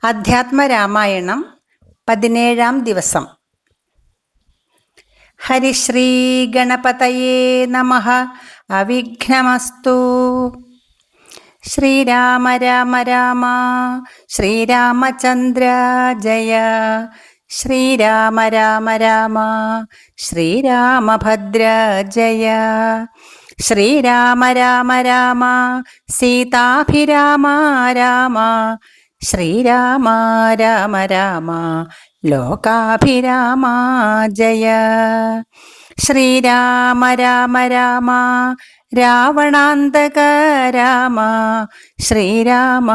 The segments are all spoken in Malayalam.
അധ്യാത്മരാമായണം 17-ാം ദിവസം. ഹരിശ്രീ ഗണപതയേ നമഃ. അവിഘ്നമസ്തു. ശ്രീരാമ രാമ രാമ ശ്രീരാമചന്ദ്ര ജയ. ശ്രീരാമ രാമ രാമ ശ്രീരാമഭദ്ര ജയ. ശ്രീരാമ രാമ രാമ സീതാഭിരാമ രാമ. ശ്രീരാമ രാമ രാമ ലോകാഭിരാമ ജയ. ശ്രീരാമ രാമ രാമ രാവണാന്തക രാമ. ശ്രീരാമ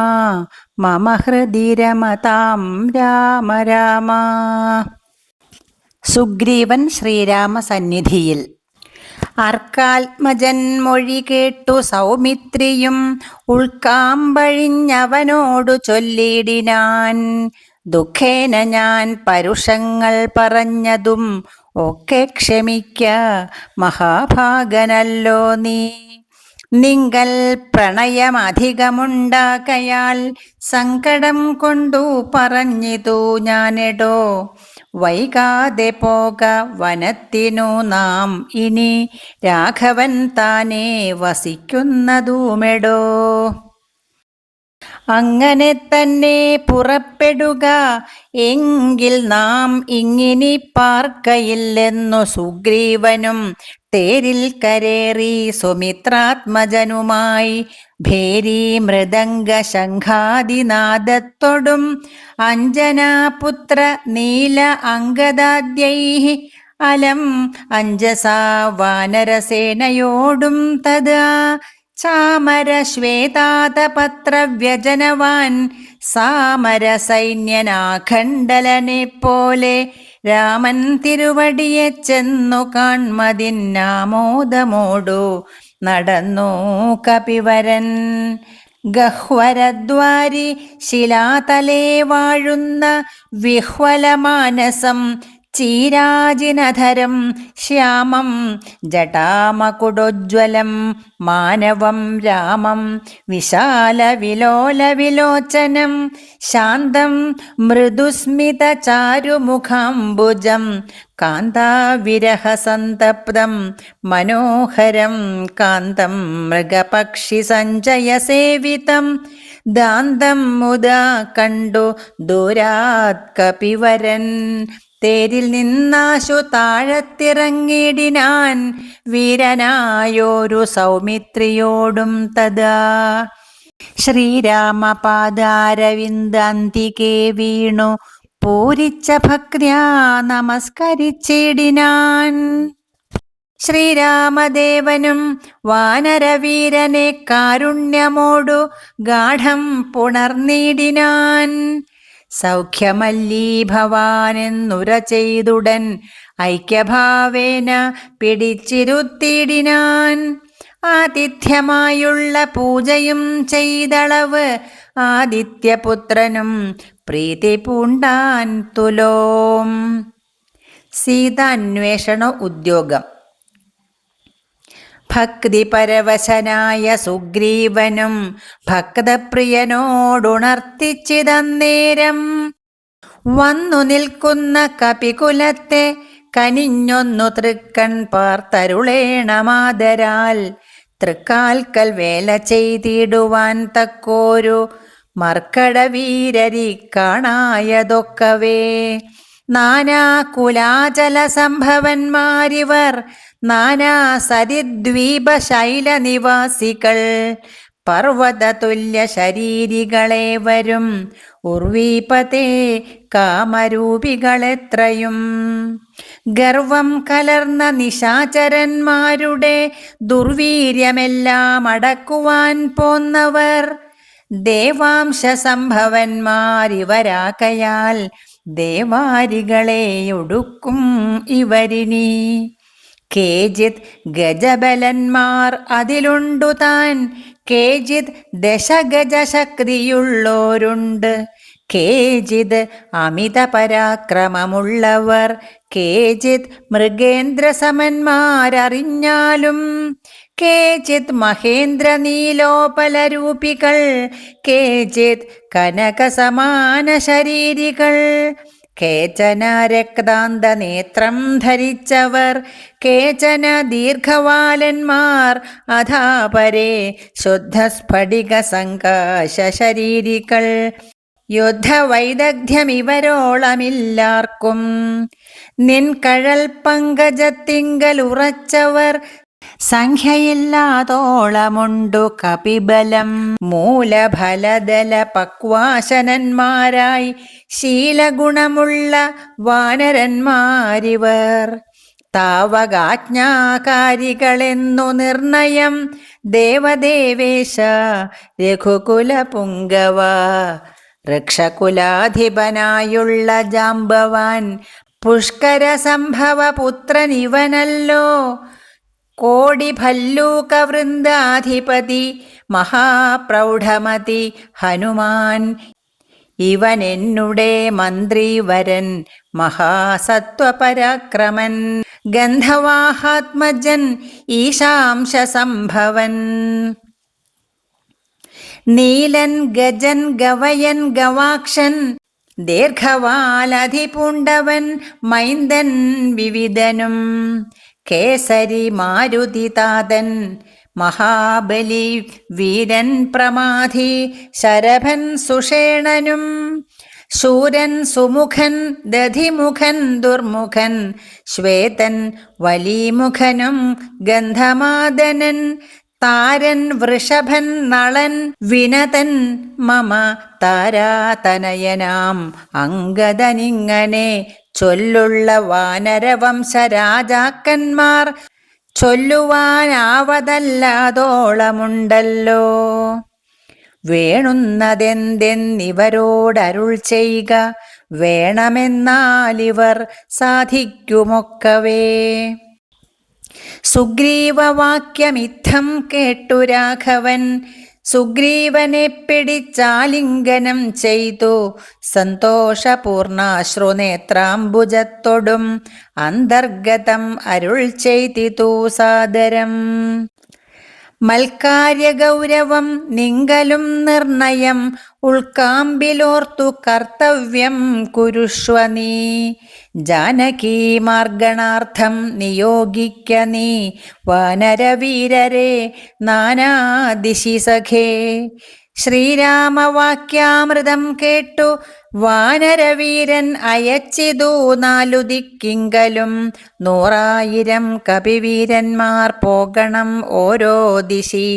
മമ ഹൃദി രമതാം രാമ രാമ. സുഗ്രീവൻ ശ്രീരാമ സന്നിധിയിൽ. അർക്കാത്മജൻ മൊഴി കേട്ടു സൗമിത്രിയും ഉൾക്കാമ്പഴിഞ്ഞവനോടു ചൊല്ലിടിനാൻ. ദുഃഖേന ഞാൻ പരുഷങ്ങൾ പറഞ്ഞതും ഒക്കെ ക്ഷമിക്ക മഹാഭാഗനല്ലോ നീ. നിങ്കൽ പ്രണയമധികമുണ്ടാകയാൽ സങ്കടം കൊണ്ടു പറഞ്ഞിതു ഞാനെടോ. വൈകാതെ പോക വനത്തിനു നാം ഇനി, രാഘവൻ താനേ വസിക്കുന്നതുമെടോ. അങ്ങനെ തന്നെ പുറപ്പെടുക എങ്കിൽ നാം ഇങ്ങിനി പാർക്കയില്ലെന്നു സുഗ്രീവനും തേരിൽ കരേറി സുമിത്രാത്മജനുമായി ഭേരി മൃദംഗ ശംഖാദിനാദത്തോടും അഞ്ജനാപുത്ര നീല അംഗദാദ്യൈഃ അലം അഞ്ജസാ വാനരസേനയോടും തഥാ ചാമരശ്വേതാതപത്രവ്യജനവാൻ സാമരസൈന്യനാഖണ്ഡലനെ പോലെ രാമൻ തിരുവടിയെ ചെന്നു കാൺമതിന്നാമോദമോടു നടന്നു കപിവരൻ. ഗഹ്വരദ്വാരി ശിലാതലേ വാഴുന്ന വിഹ്വലമാനസം ചീരാജിനധരം ശ്യാമം ജടാമകുടോജ്വലം മാനവം രാമം വിശാലവിലോലവിലോചനം ശാന്തം മൃദുസ്മിത ചാരുമുഖാംബുജം കാന്താവിരഹസന്തപ്തം മനോഹരം കാന്തം മൃഗപക്ഷിസഞ്ചയസേവിതം ദാന്തം മുദാ കണ്ടു ദൂരാത് കപിവരൻ. തേരിൽ നിന്നാശു താഴത്തിറങ്ങിടിനാൻ വീരനായോരു സൗമിത്രിയോടും തഥാ. ശ്രീരാമപാദാരവിന്ദാന്തികേ വീണു പൂരിച്ച ഭക്ത്യാ നമസ്കരിച്ചിടിനാൻ. ശ്രീരാമദേവനും വാനരവീരനെ കാരുണ്യമോടു ഗാഠം പുണർന്നിടിനാൻ. സൗഖ്യമല്ലീ ഭവാനെന്നുര ചെയ്തുടൻ ഐക്യഭാവേന പിടിച്ചിരുത്തിടിനാൻ. ആതിഥ്യമായുള്ള പൂജയും ചെയ്തളവ് ആദിത്യപുത്രനും പ്രീതി പൂണ്ടാൻ തുലോം. സീതാന്വേഷണ ഉദ്യോഗം. ഭക്തിപരവശനായ സുഗ്രീവനും ഭക്തപ്രിയനോടുണർത്തിച്ചിതന്നേരം വന്നു നിൽക്കുന്ന കപികുലത്തെ കനിഞ്ഞൊന്നു തൃക്കൺ പാർത്തരുളേണമാദരാൽ. തൃക്കാൽക്കൽ വേല ചെയ്തിടുവാൻ തക്കോരു മർക്കടവീരരി കാണായതൊക്കവേ. നാനാകുലാചല സംഭവന്മാരിവർ നാനാ സരിദ്വീപ ശൈലനിവാസികൾ. പർവ്വതതുല്യ ശരീരികളേവരും ഉർവീപതേ കാമരൂപികളെത്രയും. ഗർവം കലർന്ന നിശാചരന്മാരുടെ ദുർവീര്യമെല്ലാം അടക്കുവാൻ പോന്നവർ. ദേവാംശ സംഭവന്മാരിവരാകയാൽ ദേവാരികളെ ഒടുക്കും ഇവരിനി. കേജിത് ഗജബലന്മാർ അതിലുണ്ടു താൻ, കേജിത് ദശഗജശക്തിയുള്ളോരുണ്ട്. കേജിത് അമിത പരാക്രമമുള്ളവർ, കേജിത് മൃഗേന്ദ്രസമന്മാരറിഞ്ഞാലും. കേചിത് മഹേന്ദ്രനീലോപലരൂപികൾ, കേചിത് കനകസമാന ശരീരികൾ, കേചന രക്താന്തനേത്രം ധരിച്ചവർ, കേചന ദീർഘവാലന്മാർ, അധാപരേ ശുദ്ധസ്ഫടിക സങ്കാശ ശരീരികൾ. യുദ്ധവൈദഗ്ധ്യമിവരോളമില്ലാർക്കും, നിൻ കഴൽ പങ്കജത്തിങ്കലുറച്ചവർ, സംഖ്യയില്ലാതോളമുണ്ടു കപിബലം. മൂലഫലദല പക്വാശനന്മാരായി ശീലഗുണമുള്ള വാനരന്മാരിവർ, താവകാജ്ഞാകാരികളെന്നു നിർണയം. ദേവദേവേശ രഘുകുല പുങ്കവ, ഋക്ഷകുലാധിപനായുള്ള ജാംബവാൻ, പുഷ്കര സംഭവ പുത്രനിവനല്ലോ. കോടിഭല്ലൂകവൃന്ദാധിപതി മഹാപ്രൗഢമതി ഹനുമാൻ, ഇവനെന്നുടെ മന്ത്രിവരൻ മഹാസത്വപരാക്രമൻ, ഗന്ധവാഹാത്മജൻ ഈശാംശ സംഭവൻ. നീലൻ ഗജൻ ഗവയൻ ഗവാക്ഷൻ, ദീർഘവാലധിപൂണ്ടവൻ മൈന്ദൻ വിവിധനും, കേസരി മാരുതിതാതൻ മഹാബലി വീരൻ പ്രമാധി, ശരഭൻ സുഷേണനും, ശൂരൻ സുമുഖൻ ദധിമുഖൻ ദുർമുഖൻ, ശ്വേതൻ വലീമുഖനും ഗന്ധമാദനൻ, താരൻ വൃഷഭൻ നളൻ വിനതൻ മമ താരാതനയനാം അംഗദനിങ്ങനെ, ചൊല്ലുള്ള വാനരവംശരാജാക്കന്മാർ ചൊല്ലുവാനാവതല്ലാതോളമുണ്ടല്ലോ. വേണുന്നതെന്തെന്നിവരോടരുൾ ചെയ്ക, വേണമെന്നാലിവർ സാധിക്കുമൊക്കവേ. സുഗ്രീവവാക്യമിത്തം കേട്ടു രാഘവൻ, സുഗ്രീവനെ പിടിച്ചാലിംഗനം ചെയ്തു, സന്തോഷപൂർണാശ്രുനേത്രാംബുജത്തൊടും അന്തർഗതം അരുൾ ചെയ്തിതു സാദരം. മൽക്കാര്യഗൗരവം നിങ്കലും നിർണയം, ഉൾക്കാമ്പിലോർത്തു കർത്തവ്യം കുരുഷ്വ നീ. ജാനകീമാർഗണാർത്ഥം നിയോഗിക്ക നീ, വാനരവീരരെ നാനാദിശി സഖേ. ശ്രീരാമവാക്യാമൃതം കേട്ടു വാനരവീരൻ അയച്ചിതു നാലു ദിക്കിങ്കലും, 100,000 കപിവീരന്മാർ പോകണം ഓരോ ദിശി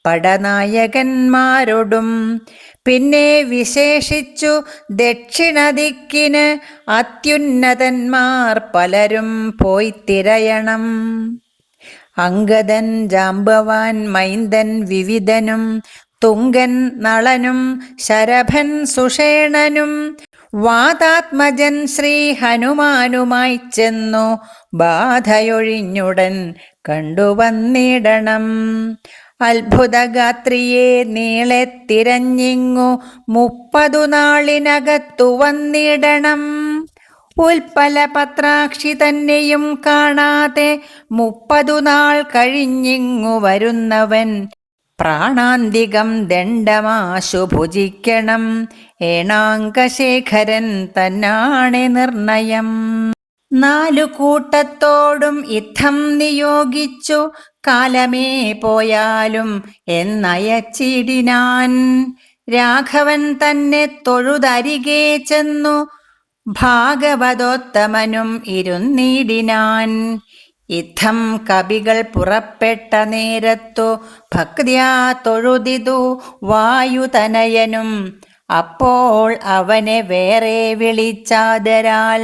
പടനായകന്മാരോടും. പിന്നെ വിശേഷിച്ചു ദക്ഷിണദിക്കിന് അത്യുന്നതന്മാർ പലരും പോയി തിരയണം. അംഗദൻ ജാംബവാൻ മൈന്ദൻ വിവിധനും, തുങ്കൻ നളനും ശരഭൻ സുഷേണനും, വാതാത്മജൻ ശ്രീ ഹനുമാനുമായി ചെന്നു ബാധയൊഴിഞ്ഞുടൻ കണ്ടുവന്നിടണം. അത്ഭുതഗാത്രിയെ നീളെ തിരഞ്ഞിങ്ങു 30 നാളിനകത്തു വന്നിടണം. ഉൽപ്പലപത്രാക്ഷി തന്നെയും കാണാതെ 30 നാൾ കഴിഞ്ഞിങ്ങു വരുന്നവൻ, പ്രാണാന്തികം ദണ്ഡമാശു ഭുജിക്കണം. ഏണാങ്കശേഖരൻ തന്നാണെ നിർണയം. 4 കൂട്ടത്തോടും യുദ്ധം നിയോഗിച്ചു, കാലമേ പോയാലും എന്നയച്ചിടിനാൻ. രാഘവൻ തന്നെ തൊഴുതരികെ ചെന്നു, ഭാഗവതോത്തമനും ഇരുന്നിടിനാൻ. യുദ്ധം കവികൾ പുറപ്പെട്ട നേരത്തു ഭക്ത്യാ തൊഴുതിതു വായുതനയനും. അപ്പോൾ അവനെ വേറെ വിളിച്ചാദരാൽ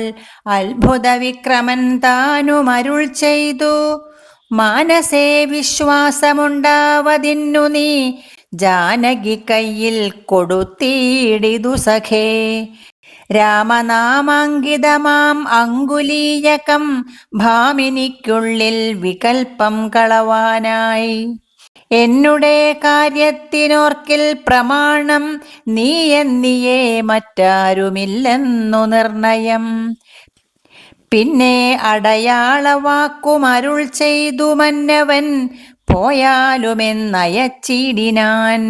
അത്ഭുത വിക്രമൻ താനുമരുൾ ചെയ്തു. മാനസേ വിശ്വാസമുണ്ടാവതിന്നു നീ, ജാനകി കയ്യിൽ കൊടുത്തിടിതു സഖേ. രാമനാമാങ്കിതമാം അങ്കുലീയകം, ഭാമിനിക്കുള്ളിൽ വികൽപ്പം കളവാനായി. എന്നുടെ കാര്യത്തിനോർക്കിൽ പ്രമാണം, നീ എന്നിയേ മറ്റാരുമില്ലെന്നു നിർണയം. പിന്നെ അടയാളവാക്കുമരുൾ ചെയ്തു മന്നവൻ പോയാലുമെന്നയച്ചിടിനാൻ.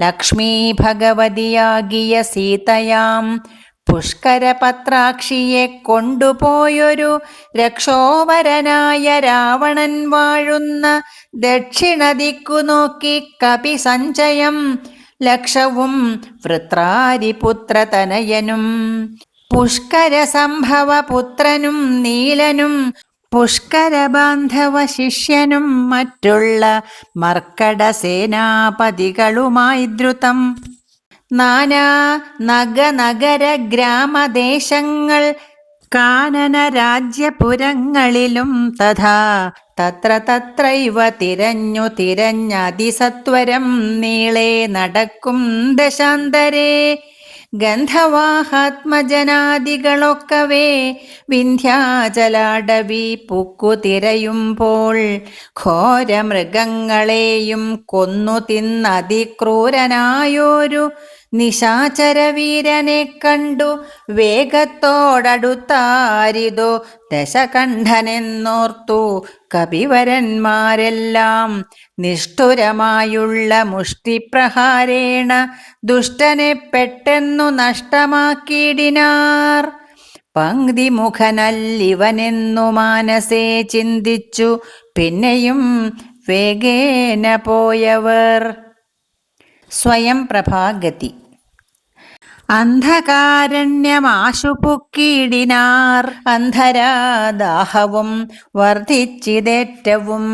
ലക്ഷ്മീ ഭഗവതിയാകിയ സീതയാം പുഷ്കരപത്രാക്ഷിയെ കൊണ്ടുപോയൊരു രക്ഷോവരനായ രാവണൻ വാഴുന്ന ദക്ഷിണദിക്കു നോക്കി കപി സഞ്ചയം ലക്ഷവും വൃത്രാരിപുത്രതനയനും പുഷ്കര സംഭവ പുത്രനും നീലനും പുഷ്കരബാന്ധവ ശിഷ്യനും മറ്റുള്ള മർക്കട സേനാപതികളുമായി ദ്രുതം നാനാ നഗര ഗ്രാമദേശങ്ങൾ കാനന രാജ്യപുരങ്ങളിലും തഥാ തത്രൈവ തിരഞ്ഞതിസത്വരം നീളെ നടക്കും ദശാന്തരേ. ഗന്ധവാഹാത്മജനാദികളൊക്കവേ വിന്ധ്യാചലാടവി പുക്കു തിരയുമ്പോൾ ഘോരമൃഗങ്ങളെയും കൊന്നു തിന്നതിക്രൂരനായൊരു നിശാചരവീരനെ കണ്ടു വേഗത്തോടടുത്താരിതോ ദശകണ്ഠനെന്നോർത്തു കപിവരന്മാരെല്ലാം നിഷ്ഠുരമായുള്ള മുഷ്ടിപ്രഹാരേണ ദുഷ്ടനെ പെട്ടെന്നു നഷ്ടമാക്കിയിടിനാർ. പങ്ക്തിമുഖനല്ലിവനെന്നു മാനസേ ചിന്തിച്ചു പിന്നെയും വേഗേന പോയവർ. സ്വയം പ്രഭാഗതി. അന്ധകാരണ്യമാശു പുക്കിയിടിനാർ. അന്ധരാദാഹവും വർദ്ധിച്ചിതേറ്റവും.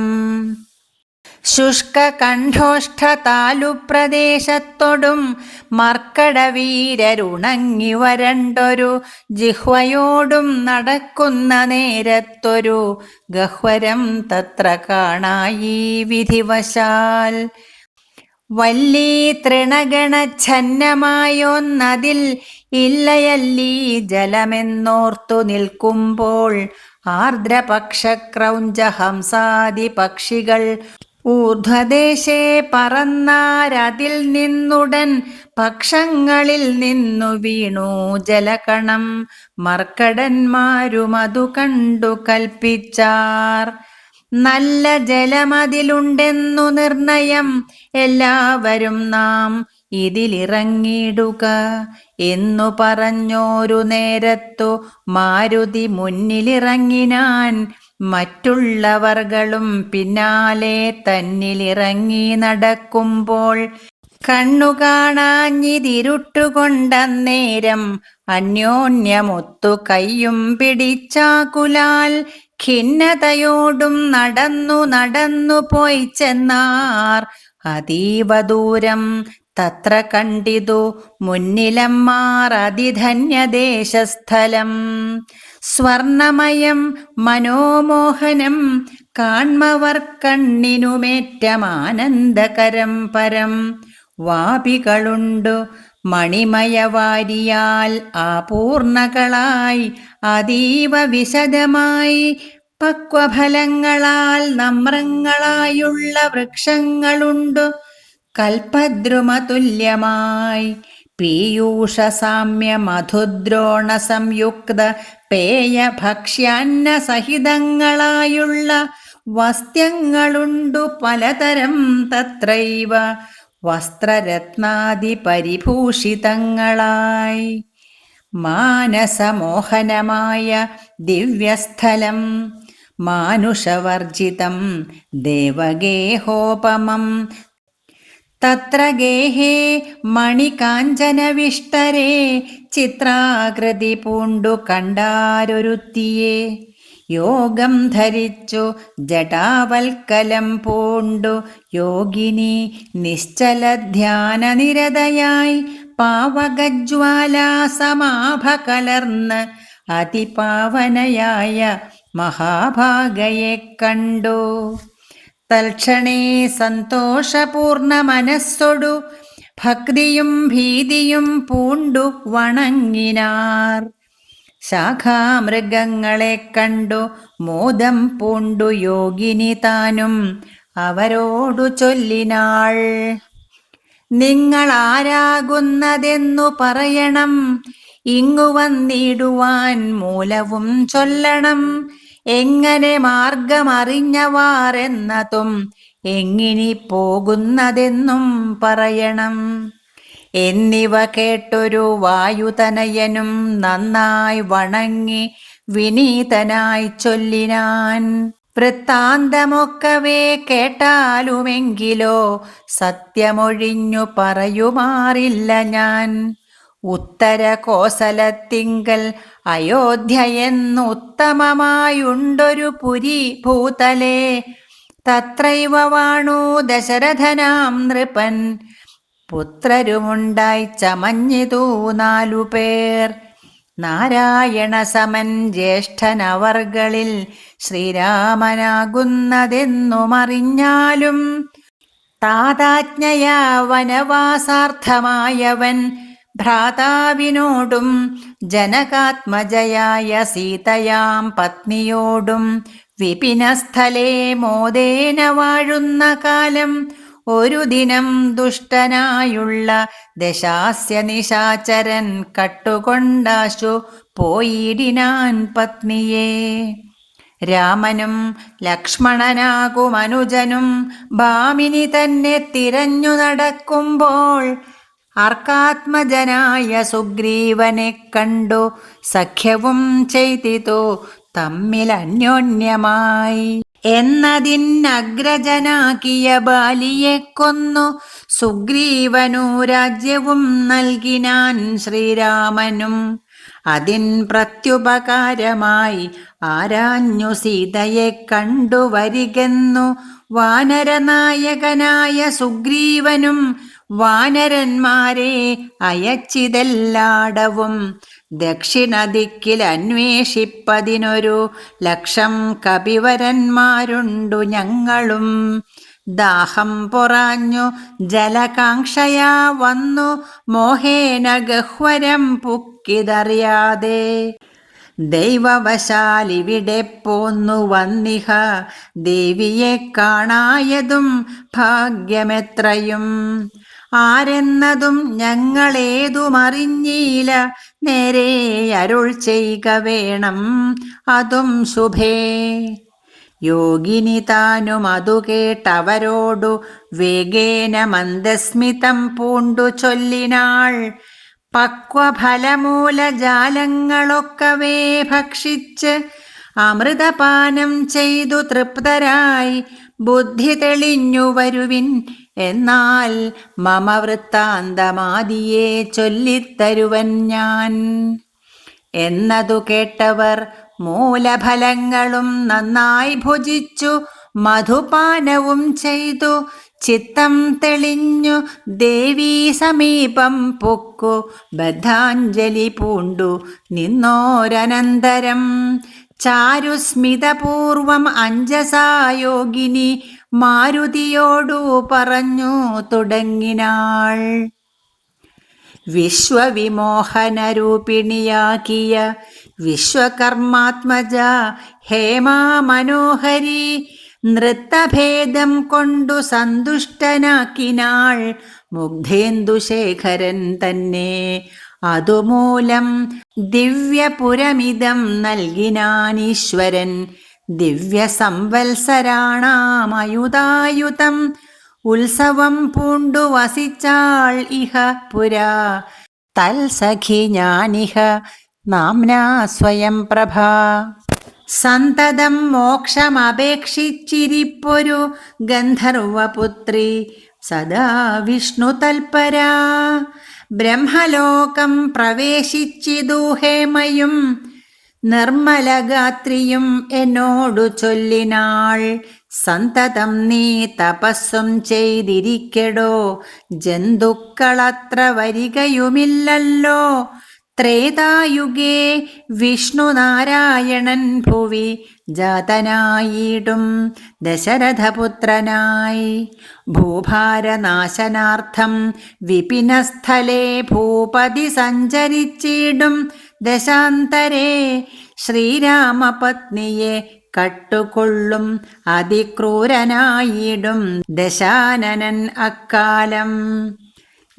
ശുഷ്കകണ്ഠോഷ്ഠ താലുപ്രദേശത്തൊടും മർക്കടവീരരുണങ്ങി വരണ്ടൊരു ജിഹ്വയോടും നടക്കുന്ന നേരത്തൊരു ഗഹ്വരം തത്ര കാണായി വിധിവശാൽ. വല്ലീ തൃണഗണച്ഛന്നമായൊന്നതിൽ ഇല്ലയല്ലീ ജലമെന്നോർത്തു നിൽക്കുമ്പോൾ ആർദ്രപക്ഷക്രൗഞ്ചഹംസാദി പക്ഷികൾ ഊർധ്വദേശേ പറന്നാരതിൽ നിന്നുടൻ പക്ഷങ്ങളിൽ നിന്നു വീണു ജലകണം. മർക്കടന്മാരുമതു കണ്ടു കൽപ്പിച്ചാർ. നല്ല ജലമതിലുണ്ടെന്നു നിർണയം, എല്ലാവരും നാം ഇതിലിറങ്ങിയിടുക എന്നു പറഞ്ഞോരു നേരത്തു മാരുതി മുന്നിലിറങ്ങിനാൻ. മറ്റുള്ളവർകളും പിന്നാലെ തന്നിലിറങ്ങി നടക്കുമ്പോൾ കണ്ണു കാണാഞ്ഞിതിരുട്ടുകൊണ്ടന്നേരം അന്യോന്യമൊത്തു കയ്യും പിടിച്ചാകുലാൽ ഖിന്നതയോടും നടന്നു പോയി ചെന്നാർ. അതീവ ദൂരം തത്ര കണ്ടിതു മുന്നിലമ്മാർ അതിധന്യദേശസ്ഥലം. സ്വർണമയം മനോമോഹനം കാൺമവർ കണ്ണിനുമേറ്റമാനന്ദകരം പരം. വാപികളുണ്ടു മണിമയവാരിയാൽ ആപൂർണകളായി അതീവ വിശദമായി. പക്വഫലങ്ങളാൽ നമ്രങ്ങളായുള്ള വൃക്ഷങ്ങളുണ്ടു കൽപദ്രുമതുല്യമായി. പീയൂഷ സാമ്യ മധുദ്രോണ സംയുക്ത പേയ ഭക്ഷ്യാന്ന സഹിതങ്ങളായുള്ള വസ്ത്യങ്ങളുണ്ടു പലതരം തത്രൈവ വസ്ത്രരത്നാദി പരിഭൂഷിതങ്ങളായി. മാനസമോഹനമായ ദിവ്യസ്ഥലം മാനുഷവർജിതം ദേവഗേഹോപമം. തത്ര ഗേഹേ മണികാഞ്ചനവിഷ്ടരേ ചിത്രാകൃതി പൂണ്ടു കണ്ടാരൊരുത്തിയെ. യോഗം ധരിച്ചു ജടാവൽക്കലം പൂണ്ടു യോഗിനി നിശ്ചലധ്യാനനിരതയായി പാവകജ്വാലാസമാഭ കലർന്ന് അതിപാവനയായ മഹാഭാഗയെ കണ്ടു. തൽക്ഷണേ സന്തോഷപൂർണ മനസ്സൊടു ഭക്തിയും ഭീതിയും പൂണ്ടു വണങ്ങിനാർ. ശാഖാമൃഗങ്ങളെ കണ്ടു മോദം പൂണ്ടു യോഗിനി താനും അവരോടു ചൊല്ലിനാൾ. നിങ്ങളാരാകുന്നതെന്നു പറയണം, ഇങ്ങു വന്നിടുവാൻ മൂലവും ചൊല്ലണം. എങ്ങനെ മാർഗമറിഞ്ഞവാറെന്നതും എങ്ങിനി പോകുന്നതെന്നും പറയണം. എന്നിവ കേട്ടൊരു വായുതനയനും നന്നായി വണങ്ങി വിനീതനായി ചൊല്ലിനാൻ. വൃത്താന്തമൊക്കവേ കേട്ടാലുമെങ്കിലോ സത്യമൊഴിഞ്ഞു പറയുമാറില്ല ഞാൻ. ഉത്തര കോസലത്തിങ്കൽ അയോധ്യ എന്നുത്തമമായുണ്ടൊരു പുരി ഭൂതലേ. തത്രൈവ വാണു ദശരഥനാം നൃപൻ. പുത്രരുമുണ്ടായി ചമഞ്ഞിതു 4 പേർ. നാരായണ സമൻ ജ്യേഷ്ഠനവർകളിൽ ശ്രീരാമനാകുന്നതെന്നുമറിഞ്ഞാലും താതാജ്ഞയാ വനവാസാർത്ഥമായവൻ ഭ്രാതാവിനോടും ജനകാത്മജയായ സീതയാം പത്നിയോടും വിപിനസ്ഥലേ മോദേന വാഴുന്ന കാലം ഒരു ദിനം ദുഷ്ടനായുള്ള ദശാസ്യ നിശാചരൻ കട്ടുകൊണ്ടാശു പോയിടിനാൻ പത്നിയെ. രാമനും ലക്ഷ്മണനാകുമനുജനും ഭാമിനി തന്നെ തിരഞ്ഞു നടക്കുമ്പോൾ അർക്കാത്മജനായ സുഗ്രീവനെ കണ്ടു സഖ്യവും ചെയ്തിതു തമ്മിൽ അന്യോന്യമായി. എന്നതിനഗ്രജനാക്കിയ ബാലിയെ കൊന്നു സുഗ്രീവനു രാജ്യവും നൽകിനാൻ ശ്രീരാമനും. അതിൻ പ്രത്യുപകാരമായി ആരാഞ്ഞു സീതയെ കണ്ടുവരികെന്നു വാനരനായകനായ സുഗ്രീവനും വാനരന്മാരെ അയച്ചിതെല്ലാടവും. ദക്ഷിണദിക്കിൽ അന്വേഷിപ്പതിനൊരു 1,00,000 കപിവരന്മാരുണ്ടു ഞങ്ങളും. ദാഹം പൊറാഞ്ഞു ജലകാംക്ഷയാ വന്നു മോഹേന ഗഹ്വരം പുക്കിതറിയാതെ. ദൈവവശാലിവിടെ പോന്നു വന്നിഹ ദേവിയെ കാണായതും ഭാഗ്യമെത്രയും. ആരെന്നതും ഞങ്ങളേതുമറിഞ്ഞീല, നേരെ അരുൾ ചെയ്ക വേണം അതും ശുഭേ. യോഗിനി താനും അതു കേട്ടവരോടു വേഗേന മന്ദസ്മിതം പൂണ്ടു ചൊല്ലിനാൾ. പക്വഫലമൂലജാലങ്ങളൊക്കവേ ഭക്ഷിച്ച് അമൃതപാനം ചെയ്തു തൃപ്തരായി ബുദ്ധി തെളിഞ്ഞു വരുവിൻ. എന്നാൽ മമ വൃത്താന്തമാദിയെ ചൊല്ലിത്തരുവൻ ഞാൻ. എന്നതു കേട്ടവർ മൂലഫലങ്ങളും നന്നായി ഭുജിച്ചു മധുപാനവും ചെയ്തു ചിത്തം തെളിഞ്ഞു ദേവീ സമീപം പൊക്കു ബദ്ധാഞ്ജലി പൂണ്ടു നിന്നോരനന്തരം. ചാരുസ്മിതപൂർവം അഞ്ജസായോഗിനി മാരുതിയോടു പറഞ്ഞു തുടങ്ങിനാൾ. വിശ്വവിമോഹനരൂപിണിയാക്കിയ വിശ്വകർമാത്മജ ഹേമാ മനോഹരി നൃത്തഭേദം കൊണ്ടു സന്തുഷ്ടനാക്കിനാൾ മുഗ്ധേന്ദുശേഖരൻ തന്നെ. അതുമൂലം ദിവ്യപുരമിതം നൽകിനാനീശ്വരൻ ദിവ്യ സംവത്സരാണാമയുതായുധം. ഉത്സവം പൂണ്ടു വസിച്ചാൾ ഇഹ പുരാ തൽസഖി ഞാനിഹ നാംനാ സ്വയം പ്രഭാ. സന്തതം മോക്ഷമപേക്ഷിച്ചിരിപ്പൊരു ഗന്ധർവപുത്രി സദാ വിഷ്ണു തൽപരാ. ബ്രഹ്മലോകം പ്രവേശിച്ചിതു ഹേമയും നിർമ്മലഗാത്രിയും എന്നോടു ചൊല്ലിനാൾ. സന്തതം നീ തപസ്സും ചെയ്തിരിക്കെടോ, ജന്തുക്കളത്ര വരികയുമില്ലല്ലോ. ത്രേതായുഗേ വിഷ്ണുനാരായണൻ ഭുവി ജാതനായിടും ദശരഥപുത്രനായി. ഭൂഭാരനാശനാർത്ഥം വിപിനസ്ഥലേ ഭൂപതി സഞ്ചരിച്ചിടും ദശാന്തരേ. ശ്രീരാമപത്നിയെ കട്ടുകൊള്ളും അതിക്രൂരനായിടും ദശാനനൻ അക്കാലം.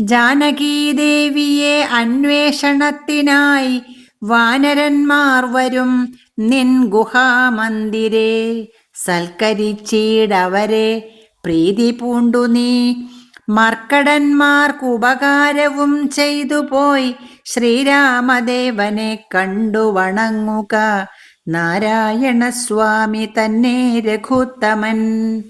ജാനകീദേവിയെ അന്വേഷണത്തിനായി വാനരന്മാർ വരും നിൻ ഗുഹാമന്ദിരേ. സൽക്കരിച്ചീടവരെ പ്രീതി പൂണ്ടു നീ. മർക്കടന്മാർക്കുപകാരവും ചെയ്തു പോയി ശ്രീരാമദേവനെ കണ്ടു വണങ്ങുക. നാരായണസ്വാമി തന്നെ രഘുത്തമൻ.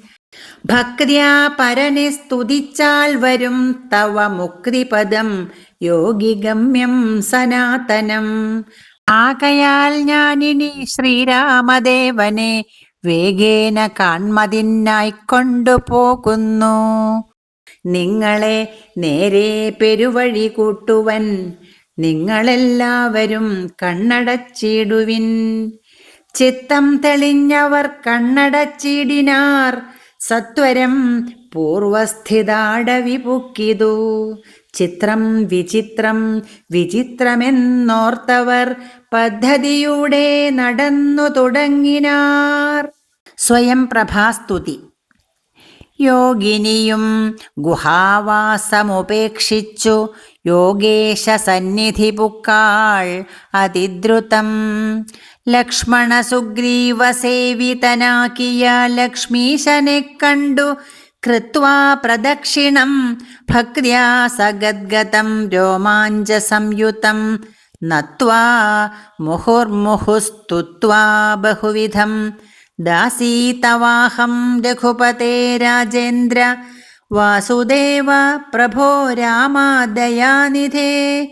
ഭക്ര്യാ പരനെ സ്തുതിച്ചാൽ വരും തവ മുക്തിപദം യോഗിഗമ്യം സനാതനം. ആകയാൽ ഞാനിനി ശ്രീരാമദേവനെ വേഗേന കാൺമതിനായി കൊണ്ടുപോകുന്നു. നിങ്ങളെ നേരെ പെരുവഴി കൂട്ടുവൻ. നിങ്ങളെല്ലാവരും കണ്ണടച്ചിടുവിൻ. ചിത്തം തെളിഞ്ഞവർ കണ്ണടച്ചിടിനാർ. സത്വരം പൂർവസ്ഥിതാടവി പുക്കിതു. ചിത്രം വിചിത്രം വിചിത്രമെന്നോർത്തവർ പദ്ധതിയുടെ നടന്നു തുടങ്ങിനാർ. സ്വയം പ്രഭാസ്തുതി. യോഗിനിയും ഗുഹാവാസമുപേക്ഷിച്ചു യോഗേശ സന്നിധി പുക്കാൾ അതിദ്രുതം. ലക്ഷ്മണ സുഗ്രീവ സേവിതനാക്കിയ ലക്ഷ്മീശനെ കണ്ടു കൃത്വാ പ്രദക്ഷിണം ഭക്ര്യാ സഗദ്ഗതം രോമാഞ്ച സംയുതം നത്വാ മുഹുർമുഹുസ്തുത്വാ ബഹുവിധം. ദാസീതവാഹം രഘുപതേ രാജേന്ദ്ര വാസുദേവ പ്രഭോ രാമദയാനിധേ.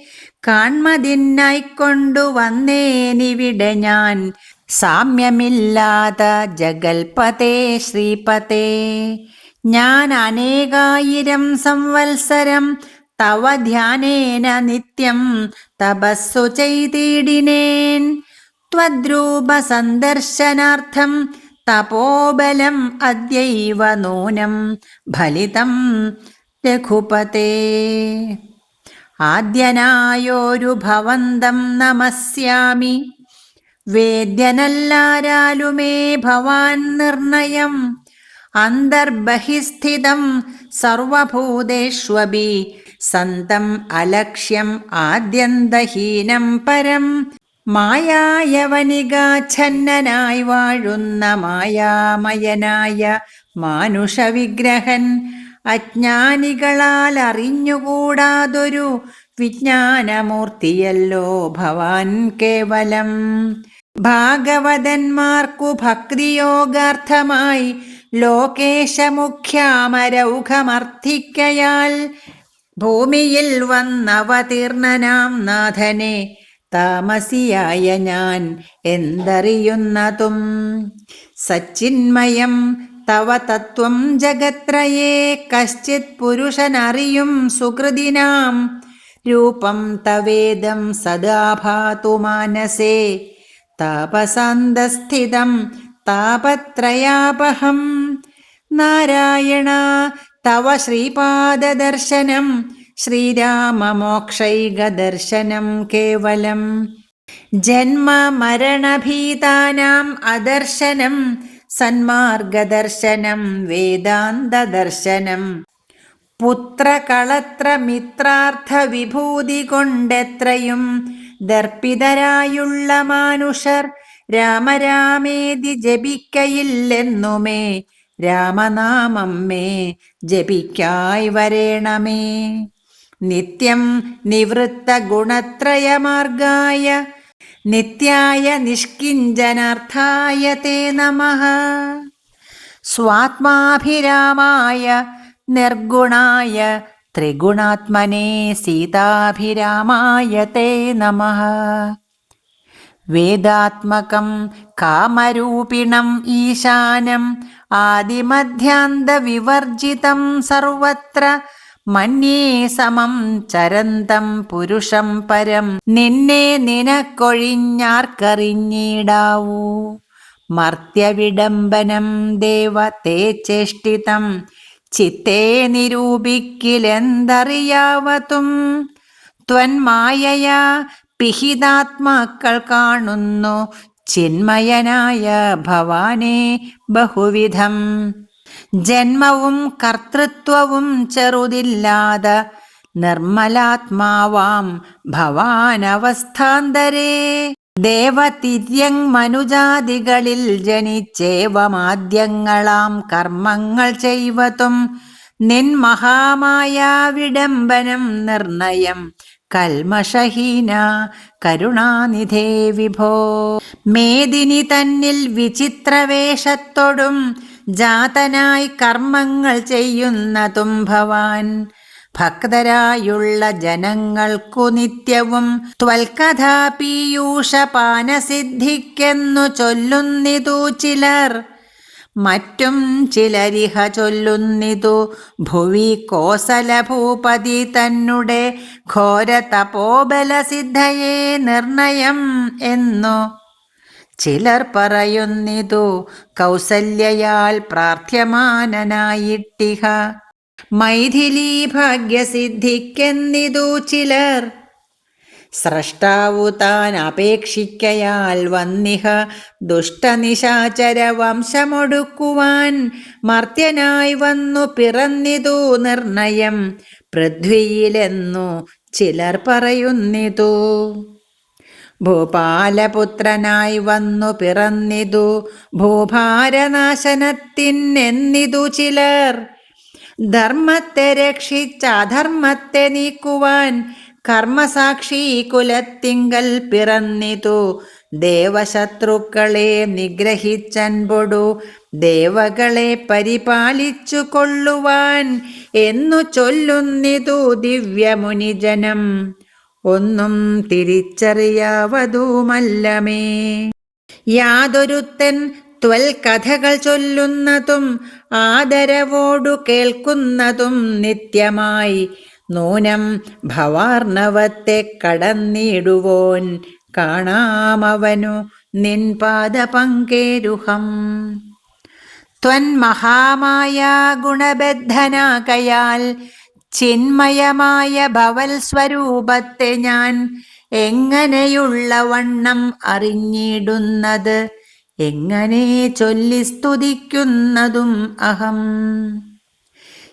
കാൺമതിനായിക്കൊണ്ടു വന്നേനിവിടെ ഞാൻ സാമ്യമില്ലാത ജഗൽപതേ ശ്രീപതേ. ഞാൻ അനേകായിരം സംവത്സരം തവ ധ്യാനേന നിത്യം തപസ്സു ചെയ്തിടിനേൻ. ത്വദ്രൂപ സന്ദർശനാർത്ഥം തപോബലം അദ്യൈവ നൂനം ഫലിതം രഘുപതേ. ആദ്യനായോരു ഭവന്തം നമസ്യാമി. വേദ്യനല്ലാരാലുമേ ഭവാൻ നിർണയം. അന്തർബഹിസ്ഥിതം സർവഭൂതേഷ്വപി സന്തം അലക്ഷ്യം ആദ്യന്തഹീനം പരം. മായായവനികാച്ഛന്നനായി വാഴുന്ന മായാമയനായ മാനുഷവിഗ്രഹൻ. അജ്ഞാനികളാൽ അറിഞ്ഞുകൂടാതൊരു വിജ്ഞാനമൂർത്തിയല്ലോ ഭവാൻ കേവലം. ഭാഗവതന്മാർക്കു ഭക്തിയോഗാർത്ഥമായി ലോകേശമുഖ്യാമരൗഘമർത്ഥിക്കയാൽ ഭൂമിയിൽ വന്നവതീർണനാം നാഥനെ താമസിയായ ഞാൻ എന്തറിയുന്നതും. സച്ചിന്മയം തവ തത്വം ജഗത്രയേ കശ്ചിത് പുരുഷനറിയും സുകൃതിനാം. രൂപം തവേദം സദാ ഭാതു മാനസേ താപസാന്തസ്ഥിതം താപത്രയാപഹം. നാരായണ തവ ശ്രീപാദദർശനം ശ്രീരാമമോക്ഷൈകദർശനം കേവലം. ജന്മമരണഭീതാനാം അദർശനം സന്മാർഗദർശനം വേദാന്തദർശനം. പുത്രകളത്ര മിത്രാർത്ഥ വിഭൂതി കൊണ്ടെത്രയും ദർപ്പിതരായുള്ള മാനുഷർ രാമരാമേതി ജപിക്കയില്ലെന്നുമേ. രാമനാമം മേ ജപിക്കായി വരേണമേ. നിത്യം നിവൃത്ത ഗുണത്രയമാർഗായ നിത്യായ നിഷ്കിഞ്ചനാർത്ഥായ തേ നമഃ. സ്വാത്മാഭിരാമായ നിർഗുണായ ത്രിഗുണാത്മനേ സീതാഭിരാമായ തേ നമഃ. വേദാത്മകം കാമരൂപിണം ഈശാനം ആദിമധ്യാന്തവിവർജിതം സർവത്ര മന്യേ സമം ചരന്തം പുരുഷം പരം. നിന്നെ നിനക്കൊഴിഞ്ഞാർക്കറിഞ്ഞിടാവൂ. മർത്യവിഡംബനം ദേവ തേ ചേഷ്ടിതം ചിത്തേ നിരൂപിക്കിലെന്തറിയാവതും. ത്വന്മായയാ പിഹിതാത്മാക്കൾ കാണുന്നു ചിന്മയനായ ഭവാനെ ബഹുവിധം. ജന്മവും കർത്തൃത്വവും ചെറുതില്ലാതെ നിർമ്മലാത്മാവാം ഭവാനവസ്ഥാന്തരേ. ദേവതിര്യങ് മനുജാതികളിൽ ജനിച്ചേവമാദ്യങ്ങളാം കർമ്മങ്ങൾ ചെയ്വതും നിൻ മഹാമായ വിഡംബനം നിർണയം കൽമഷഹീന കരുണാനിധേ വിഭോ. മേദിനി തന്നിൽ വിചിത്രവേഷത്തോടും ജാതനായി കർമ്മങ്ങൾ ചെയ്യുന്നതും ഭവാൻ. ഭക്തരായുള്ള ജനങ്ങൾക്കു നിത്യവും ത്വൽകഥാ പീയൂഷപാനസിദ്ധിക്കെന്നു ചൊല്ലുന്നിതു ചിലർ. മറ്റും ചിലരിഹ ചൊല്ലുന്നിതു ഭുവി കോസലഭൂപതി തന്നെ ഘോര തപോബലസിദ്ധയെ നിർണയം എന്നു. ചിലർ പറയുന്നിതു കൗസല്യയാൽ പ്രാർത്ഥ്യമാനനായിട്ടിഹ മൈഥിലീ ഭാഗ്യസിദ്ധിക്കെന്നിതു ചിലർ. സ്രഷ്ടാവു താൻ അപേക്ഷിക്കയാൽ വന്നിഹ ദുഷ്ടനിശാചര വംശമൊടുക്കുവാൻ മർത്യനായി വന്നു പിറന്നിതു നിർണയം പൃഥ്വിയിലെന്നു ചിലർ പറയുന്നിതു. ഭൂപാലപുത്രനായി വന്നു പിറന്നിതു ഭൂഭാരനാശനത്തിനെന്നിതു ചിലർ. ധർമ്മത്തെ രക്ഷിച്ച അധർമ്മത്തെ നീക്കുവാൻ കർമ്മസാക്ഷി കുലത്തിങ്കൽ പിറന്നിതു. ദേവശത്രുക്കളെ നിഗ്രഹിച്ചൻപൊടു ദേവകളെ പരിപാലിച്ചു കൊള്ളുവാൻ എന്നു ചൊല്ലുന്നിതു ദിവ്യമുനിജനം. ഒന്നും തിരിച്ചറിയാവതുമല്ലമേ. യാതൊരുത്തൻ ത്വൽ കഥകൾ ചൊല്ലുന്നതും ആദരവോടു കേൾക്കുന്നതും നിത്യമായി നൂനം ഭവാർണവത്തെ കടന്നിടുവോൻ കാണാമവനു നിൻ പാദപങ്കേരുഹം. ത്വന്മഹാമായ ഗുണബദ്ധനാകയാൽ ചിന്മയമായ ഭവൽ സ്വരൂപത്തെ ഞാൻ എങ്ങനെയുള്ള വണ്ണം അറിഞ്ഞിടുന്നത്, എങ്ങനെ ചൊല്ലി സ്തുതിക്കുന്നതും അഹം.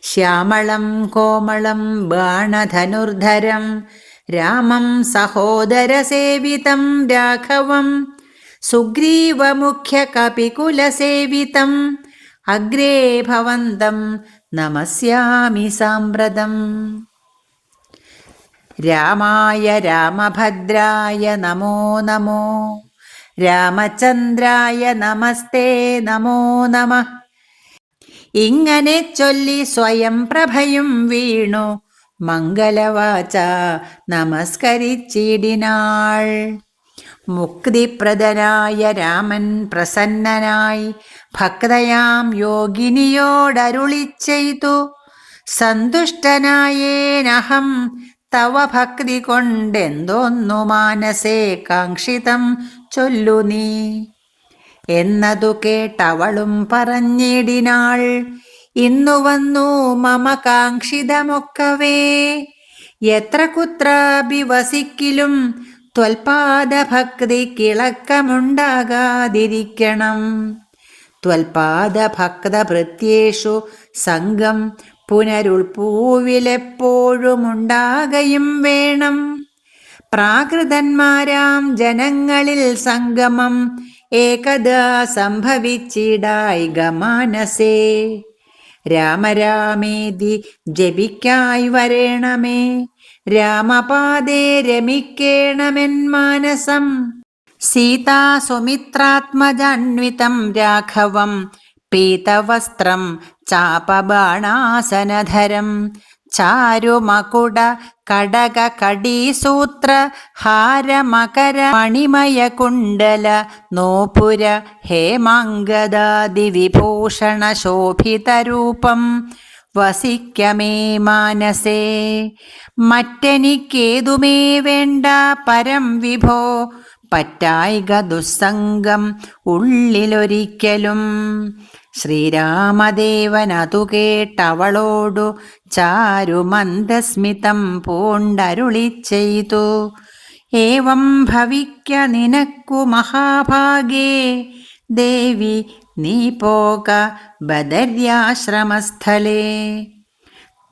ശ്യാമളം കോമളം ബാണധനുർധരം രാമം സഹോദരസേവിതം രാഘവം സുഗ്രീവമുഖ്യ കപികുലസേവിതം അഗ്രേ ഭവന്തം നമസ്യാമി സാമ്പ്രതം. രാമായ രാമഭദ്രായ നമോ നമോ രാമചന്ദ്രായ നമസ്തേ നമോ നമഃ. ഇങ്ങനെ ചൊല്ലി സ്വയം പ്രഭയും വീണു മംഗലവാച നമസ്കരിച്ചിടിനാൾ. മുക്തിപ്രദനായ രാമൻ പ്രസന്നനായി ഭക്തയാം യോഗിനിയോടരുളിച്ചെയ്തു. സന്തുഷ്ടനായേനഹം തവ ഭക്തി കൊണ്ടെന്തോന്നു മാനസേ കാക്ഷിതം ചൊല്ലു നീ. എന്നതു കേട്ടവളും പറഞ്ഞിടിനാൾ, ഇന്നു വന്നു മമ കാക്ഷിതമൊക്കവേ. എത്ര കുത്രാപി വസിക്കിലും ത്വൽപാദഭക്തി കിളക്കമുണ്ടാകാതിരിക്കണം. ത്വൽപാദഭക്തഭൃത്യേഷു സംഘം പുനരുൾപ്പൂവിലെപ്പോഴുമുണ്ടാകയും വേണം. പ്രാകൃതന്മാരാം ജനങ്ങളിൽ സംഗമം ഏകദാ സംഭവിച്ചിടായിക മാനസേ. രാമരാമേതി ജപിക്കായി വരേണമേ, രാമപാദേ രമിക്കേണമെൻ മാനസം. സീതാ സുമിത്രാത്മജാന്വിതം രാഘവം പീതവസ്ത്രം ചാപബാണാസനധരം ചാരുമകുട കടക കടീസൂത്ര ഹാരമകര മണിമയകുണ്ടല നോപുര ഹേമാംഗദാദി വിഭൂഷണ ശോഭിതരൂപം വസിക്കമേ മാനസേ. മറ്റെനിക്കേതുമേ വേണ്ട പരം വിഭോ, പറ്റായിക ദുസ്സംഗം ഉള്ളിലൊരിക്കലും. ശ്രീരാമദേവനതു കേട്ടവളോടു ചാരുമന്ദസ്മിതം പൂണ്ടരുളിച്ചെയ്തു. ഏവം ഭവിക്ക നിനക്കു മഹാഭാഗേ, ദേവി നീ പോക ബദര്യാശ്രമസ്ഥലേ.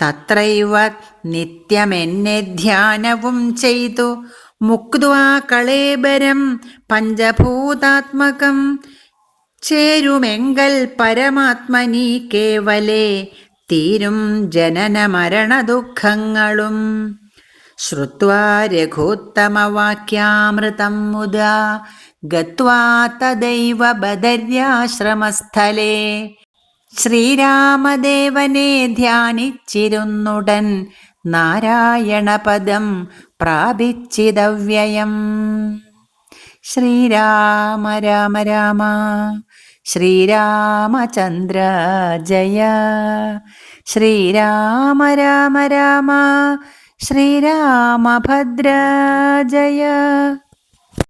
തത്രൈവ നിത്യമെന്നെ ധ്യാനവും ചെയ്തു മുക്ത്വാ കളേബരം പഞ്ചഭൂതാത്മകം ചേരുമെങ്കൽ പരമാത്മനി കേവലേ തീരും ജനന മരണ ദുഃഖങ്ങളും. ശ്രുത്വാ രഘുത്തമവാക്യാമൃതം മുദാ ഗത്വാ തദൈവ ബദര്യാശ്രമസ്ഥലേ ശ്രീരാമദേവനെ ധ്യാനിച്ചിരുന്നുടൻ നാരായണപദം പ്രാപിച്ചിതവ്യയം. ശ്രീരാമ രാമ രാമ ശ്രീരാമചന്ദ്ര ജയ. ശ്രീരാമ രാമ രാമ ശ്രീരാമഭദ്ര ജയ.